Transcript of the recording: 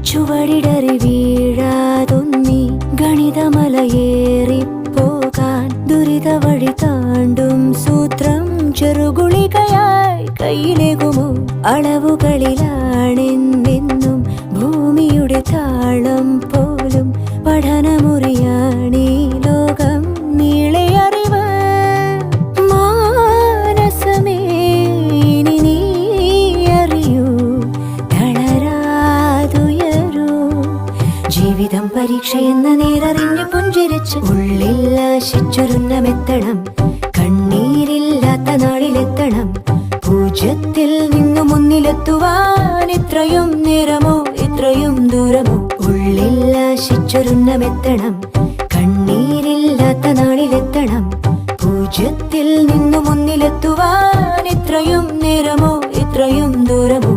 ചുവടിടറി വീഴാതൊന്നി ഗണിതമലയേറിപ്പോകാൻ ദുരിത വഴി താണ്ടും സൂത്രം ചെറുകുളികയായി കയ്യിലേകുമോ? അളവുകളിലാണെന്നെന്നും ഭൂമിയുടെ താളം പോലും പഠനമുറിയാണീ ലോകം നീളെ അറിവ്. മാനസമേ ഇനി നീ അറിയൂ, തളരാതുയരൂ. ജീവിതം പരീക്ഷയെന്ന നേരറിഞ്ഞു പുഞ്ചിരിച്ച് ഉള്ളിൽ ആശിച്ചൊരുന്നമെത്തണം. കണ്ണീരില്ലാത്ത നാളിലെത്തണം. പൂജ്യത്തിൽ നിന്നു മുന്നിലെത്തുവാൻ ഇത്രയും നേരമോ ഇത്രയും ദൂരമോ? ഉള്ളിൽ ആശിച്ചൊരുന്നമെത്തണം. കണ്ണീരില്ലാത്ത നാളിലെത്തണം. പൂജ്യത്തിൽ നിന്നു മുന്നിലെത്തുവാൻ ഇത്രയും നേരമോ ഇത്രയും ദൂരമോ?